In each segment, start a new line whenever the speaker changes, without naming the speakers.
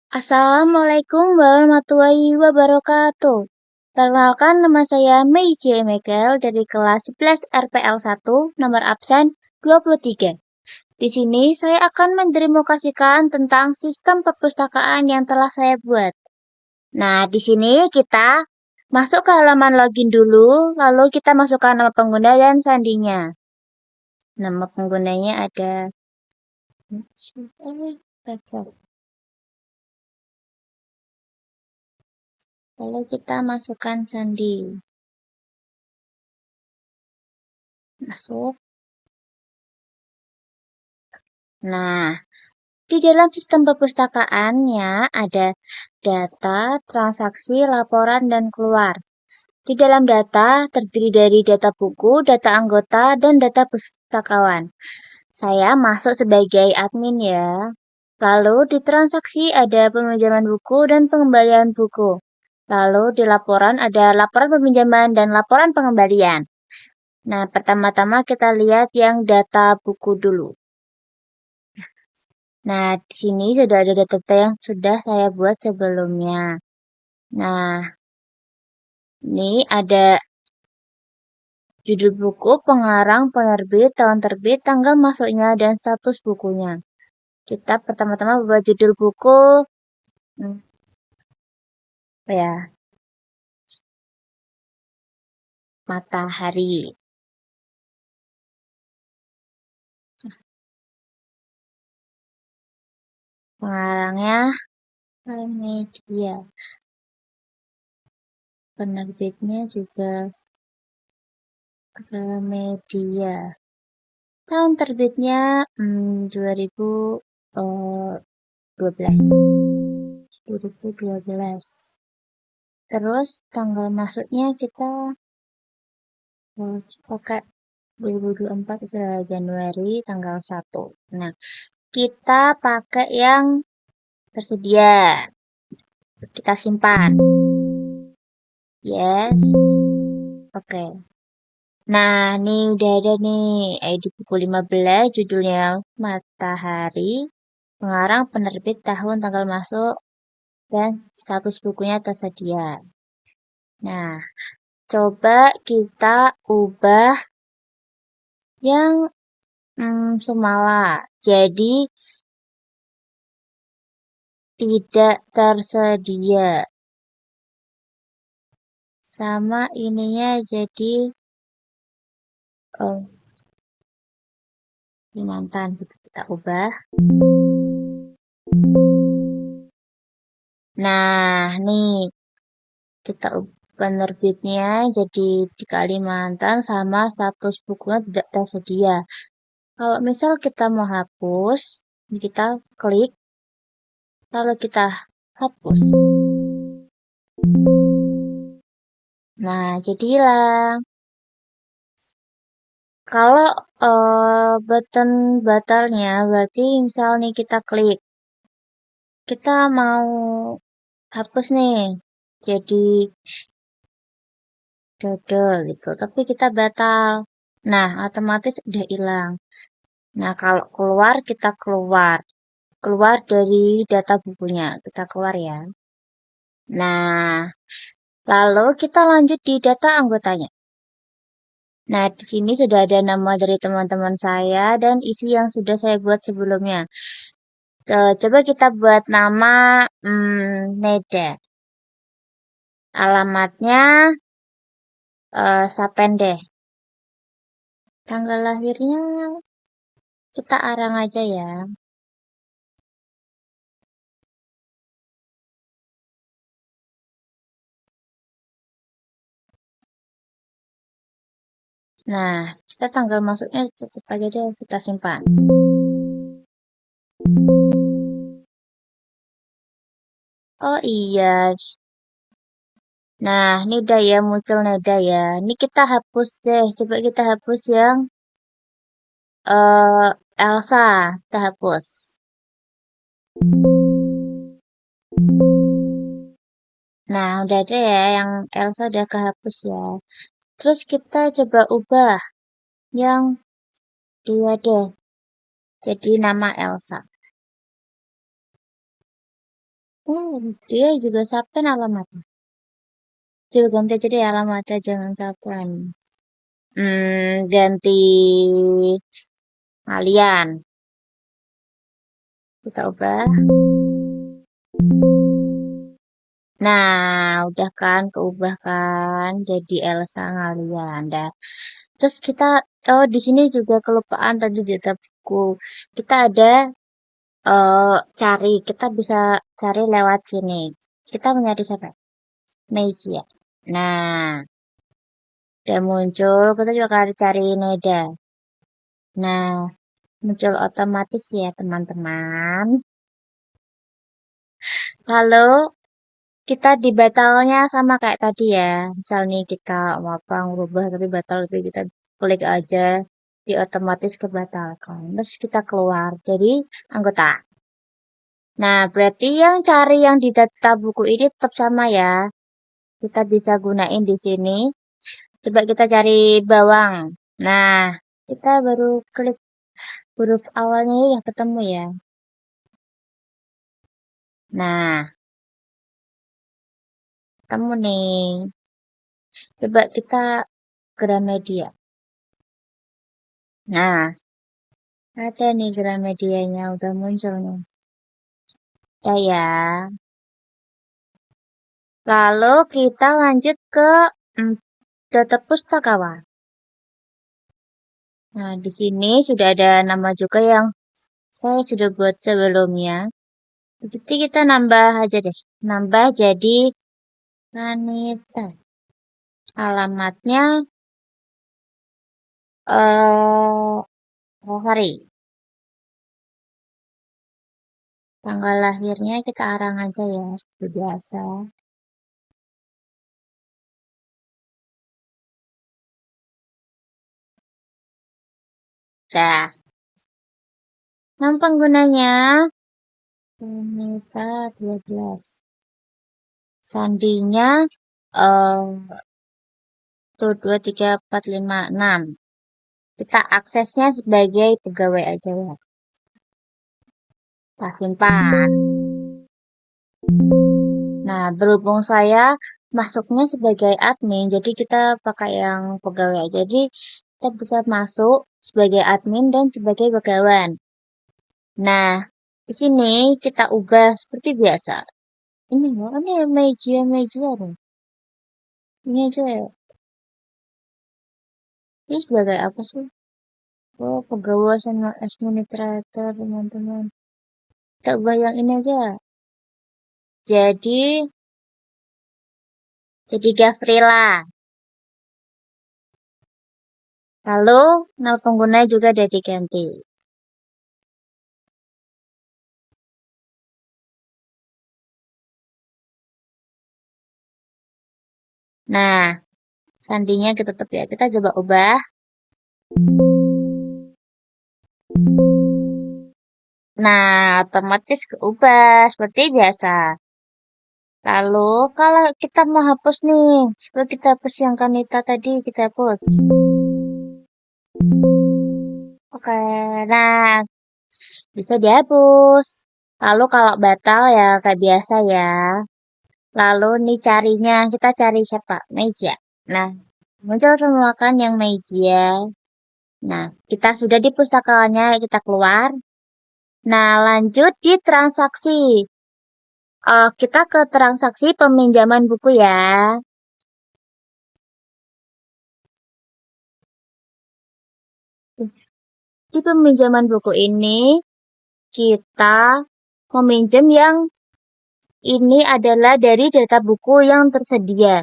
Assalamualaikum warahmatullahi wabarakatuh. Perkenalkan nama saya Mei J. Mekel dari kelas 11 RPL 1 nomor absen 23. Di sini saya akan mendemonstrasikan tentang sistem perpustakaan yang telah saya buat. Nah, di sini kita masuk ke halaman login dulu, lalu kita masukkan nama pengguna dan sandinya. Nama penggunanya ada lalu kita masukkan sandi. Masuk. Nah, di dalam sistem perpustakaannya ada data, transaksi, laporan, dan keluar. Di dalam data terdiri dari data buku, data anggota, dan data pustakawan. Saya masuk sebagai admin ya. Lalu di transaksi ada peminjaman buku dan pengembalian buku. Lalu di laporan ada laporan peminjaman dan laporan pengembalian. Nah, pertama-tama kita lihat yang data buku dulu. Nah, di sini sudah ada data yang sudah saya buat sebelumnya. Nah, ini ada judul buku, pengarang, penerbit, tahun terbit, tanggal masuknya, dan status bukunya. Kita pertama-tama buat judul buku, apa ya, Matahari. Pengarangnya Media. Penerbitnya juga Media. Tahun terbitnya 2012. 2012. Terus tanggal masuknya kita pakai 2024 sudah Januari tanggal 1. Nah, kita pakai yang tersedia. Kita simpan. Yes. Oke. Nah, nih udah ada nih ID buku 15 judulnya Matahari. Pengarang, penerbit, tahun, tanggal masuk, dan status bukunya tersedia. Nah, coba kita ubah yang semala. Jadi tidak tersedia. Sama ininya jadi Kalimantan. Kita ubah. Nah, nih kita penerbitnya jadi di Kalimantan sama status bukunya tidak tersedia. Kalau misal kita mau hapus, kita klik, lalu kita hapus. Nah, jadi hilang. Kalau button batalnya berarti misal nih kita klik, kita mau hapus nih, jadi double gitu, tapi kita batal. Nah, otomatis udah hilang. Nah, kalau keluar kita keluar dari data bukunya, kita keluar ya. Nah, lalu kita lanjut di data anggotanya. Nah, di sini sudah ada nama dari teman-teman saya dan isi yang sudah saya buat sebelumnya. Coba kita buat nama Neda. Alamatnya Sapende. Tanggal lahirnya kita arang aja ya. Nah, kita tanggal masuknya tetap aja deh kita simpan. Oh iya. Nah, ini udah ya muncul Neda ya. Ini kita hapus deh. Coba kita hapus yang Elsa. Kita hapus. Nah, udah ada ya yang Elsa udah kehapus ya. Terus kita coba ubah yang dua deh. Jadi nama Elsa. Dia juga Sabten alamatnya. Coba ganti aja deh alamatnya, jangan Sabten. Ganti kalian. Kita ubah. Nah, udah kan, keubah kan, jadi Elsa ngalian. Dah. Terus kita, oh di sini juga kelupaan tadi di tab buku. Kita ada kita bisa cari lewat sini. Kita mencari siapa? Meiji ya. Nah, udah muncul, kita juga akan cari Neda. Nah, muncul otomatis ya teman-teman. Lalu kita di batalnya sama kayak tadi ya. Misal nih kita mau apa ngubah tapi batal tapi kita klik aja di otomatis kebatalkan. Terus kita keluar dari anggota. Nah, berarti yang cari yang di data buku ini tetap sama ya. Kita bisa gunain di sini. Coba kita cari bawang. Nah, kita baru klik huruf awalnya ya ketemu ya. Nah, ketemu nih. Coba kita Gramedia. Nah, ada nih Gramedianya udah muncul nih. Udah ya. Lalu kita lanjut ke mm, data pustakawan. Nah, di sini sudah ada nama juga yang saya sudah buat sebelumnya. Jadi kita nambah aja deh. Nambah jadi Anita. Alamatnya hari. Tanggal lahirnya kita arang aja ya, seperti biasa. Dah. Nama penggunanya Anita 12. Sandinya tuh 2, 3, 4, 5, 6. Kita aksesnya sebagai pegawai aja ya. Kita simpan. Nah, berhubung saya masuknya sebagai admin, jadi kita pakai yang pegawai aja. Jadi kita bisa masuk sebagai admin dan sebagai pegawai. Nah, di sini kita ubah seperti biasa. Ini meja nih. Ini aja ya. Ini sebagai apa sih? Oh, pegawai sama administrator, teman-teman. Kita ubah yang ini aja. Jadi, jadi Gavrila. Lalu, nama pengguna juga udah diganti. Nah, sandinya kita tetap ya. Kita coba ubah. Nah, otomatis keubah seperti biasa. Lalu, kalau kita mau hapus nih, seperti kita hapus yang Kanita tadi, kita hapus. Oke, nah bisa dihapus. Lalu kalau batal ya kayak biasa ya. Lalu nih carinya, kita cari siapa? Meja. Nah, muncul semua kan yang meja. Nah, kita sudah di pustakawannya, kita keluar. Nah, lanjut di transaksi. Kita ke transaksi peminjaman buku ya. Di peminjaman buku ini, kita meminjam yang ini adalah dari data buku yang tersedia.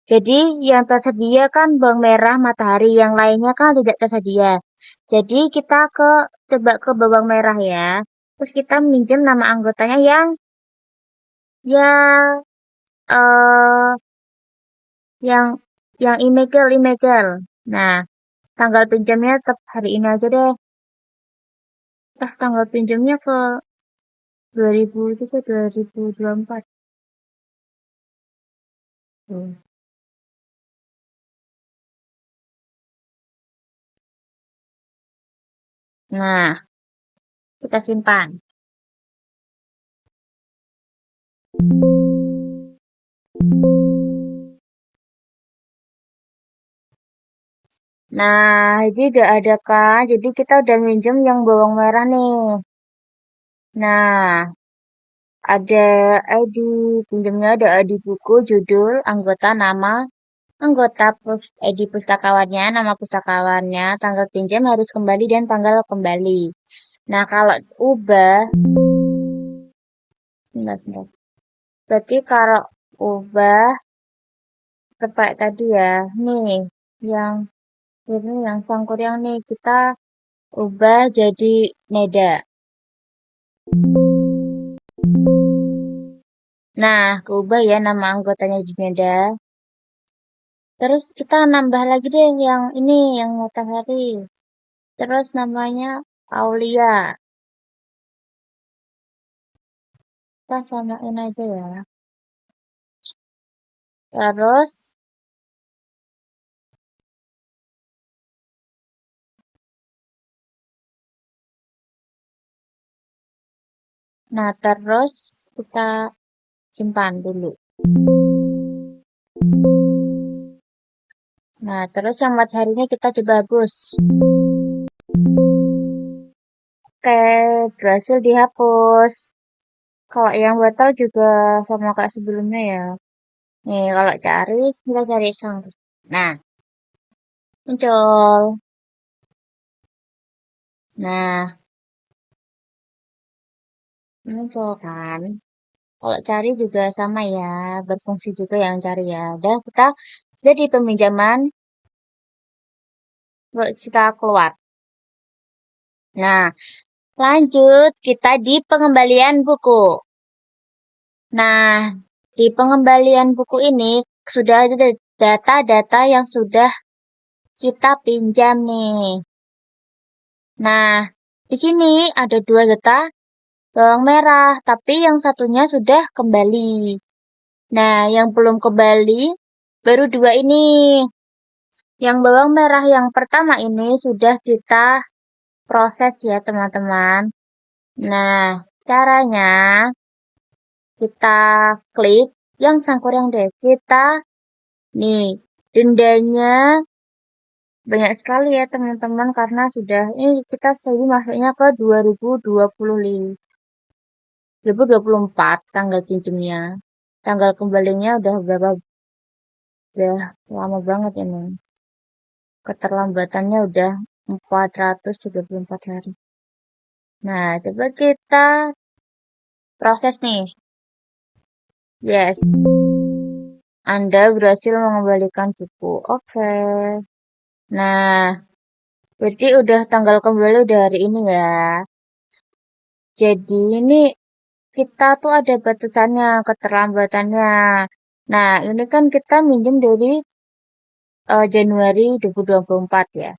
Jadi yang tersedia kan bawang merah, matahari, yang lainnya kan tidak tersedia. Jadi kita coba ke bawang merah ya. Terus kita minjem nama anggotanya yang eh yang yang email. Nah, tanggal pinjamnya tetap hari ini aja deh. Tanggal pinjamnya ke 2000 itu sih 2024. Tuh. Nah, kita simpan. Nah, jadi udah ada kan? Jadi kita udah minjem yang bawang merah nih. Nah, ada ID, pinjemnya ada ID buku, judul, anggota, nama, ID pustakawannya, nama pustakawannya, tanggal pinjam harus kembali dan tanggal kembali. Nah, kalau ubah, sebentar, sebentar. Berarti kalau ubah tempat tadi ya, nih, yang ini yang sangkur yang nih kita ubah jadi Neda. Nah, keubah ya nama anggotanya di Neda. Terus kita nambah lagi deh yang ini, yang matahari. Terus namanya Aulia. Kita samain aja ya. Terus, nah terus kita simpan dulu. Nah, terus yang mataharinya kita coba hapus. Oke, berhasil dihapus. Kalau yang batal juga sama kayak sebelumnya ya. Nih, kalau cari, kita cari sang. Nah, muncul. Nah, muncul kan. Kalau cari juga sama ya, berfungsi juga yang cari ya. Udah, kita jadi peminjaman, kita keluar. Nah, lanjut kita di pengembalian buku. Nah, di pengembalian buku ini sudah ada data-data yang sudah kita pinjam nih. Nah, di sini ada dua data bawang merah, tapi yang satunya sudah kembali. Nah, yang belum kembali baru dua ini. Yang bawang merah yang pertama ini sudah kita proses ya, teman-teman. Nah, caranya kita klik yang sangkur yang deh. Kita nih, dendanya banyak sekali ya teman-teman karena sudah ini kita studi masuknya ke 2024 tanggal pinjemnya. Tanggal kembalinya udah berapa? Udah lama banget ini. Keterlambatannya udah 434 hari. Nah, coba kita proses nih. Yes. Anda berhasil mengembalikan buku. Oke. Nah, berarti udah tanggal kembali udah hari ini ya. Jadi ini kita tuh ada batasannya, keterlambatannya. Nah, ini kan kita minjem dari Januari 2024 ya.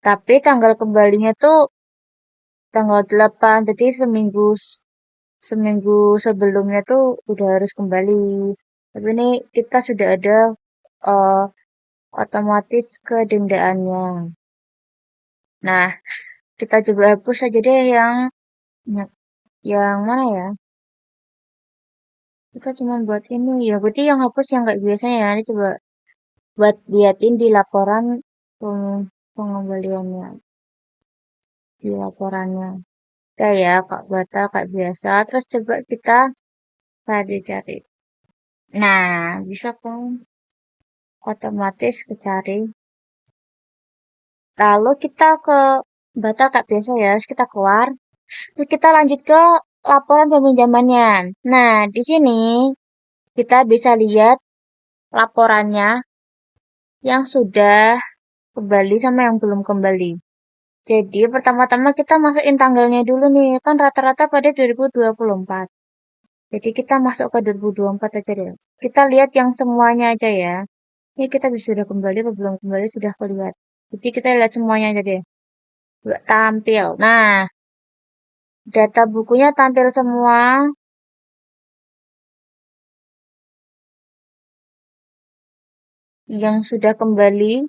Tapi tanggal kembalinya tuh tanggal 8, jadi seminggu sebelumnya tuh udah harus kembali. Tapi ini kita sudah ada uh, otomatis kedendaannya. Nah, kita coba hapus aja deh yang mana ya? Kita cuma buat ini ya. Berarti yang hapus yang kayak biasanya ya. Ini coba buat liatin di laporan pengembaliannya. Di laporannya. Udah ya, Kak batal kayak biasa. Terus coba kita cari-cari. Nah, bisa kan? Otomatis kecari. Lalu kita ke batal kayak biasa ya. Terus kita keluar. Terus kita lanjut ke laporan peminjamannya. Nah, di sini kita bisa lihat laporannya yang sudah kembali sama yang belum kembali. Jadi pertama-tama kita masukin tanggalnya dulu nih, kan rata-rata pada 2024. Jadi kita masuk ke 2024 aja deh. Kita lihat yang semuanya aja ya. Ini kita sudah kembali atau belum kembali sudah kelihatan. Jadi kita lihat semuanya aja deh. Tampil. Nah, data bukunya tampil semua. Yang sudah kembali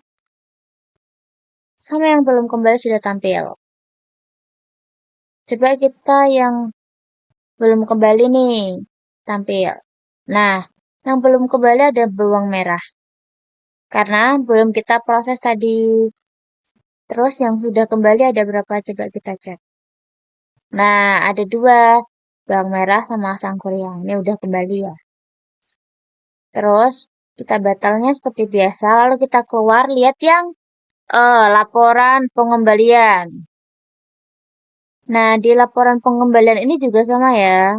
sama yang belum kembali sudah tampil. Coba kita yang belum kembali nih tampil. Nah, yang belum kembali ada bawang merah. Karena belum kita proses tadi. Terus yang sudah kembali ada berapa? Coba kita cek. Nah, ada dua. Bawang merah sama sangkuriang. Ini udah kembali ya. Terus kita batalnya seperti biasa. Lalu kita keluar lihat yang laporan pengembalian. Nah, di laporan pengembalian ini juga sama ya.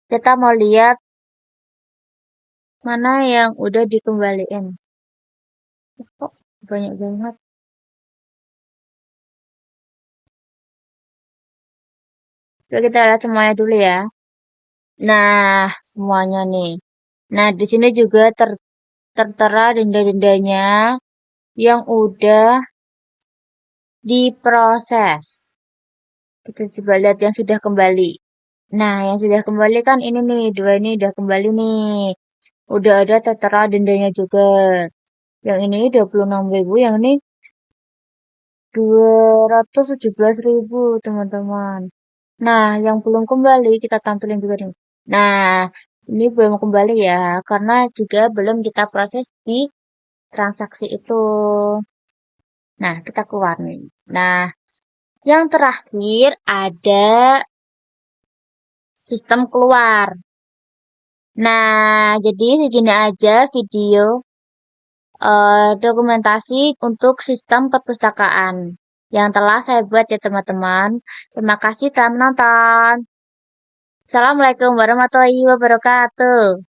Kita mau lihat mana yang udah dikembaliin. Kok banyak banget. Coba kita lihat semuanya dulu ya. Nah, semuanya nih. Nah, di sini juga tertera denda-dendanya yang udah diproses. Kita coba lihat yang sudah kembali. Nah, yang sudah kembali kan ini nih, dua ini udah kembali nih. Udah ada tertera dendanya juga. Yang ini 26.000, yang ini 217.000, teman-teman. Nah, yang belum kembali kita tampilin juga nih. Nah, ini belum kembali ya, karena juga belum kita proses di transaksi itu. Nah, kita keluar nih. Nah, yang terakhir ada sistem keluar. Nah, jadi segini aja video dokumentasi untuk sistem perpustakaan yang telah saya buat ya teman-teman. Terima kasih telah menonton. Assalamualaikum warahmatullahi wabarakatuh.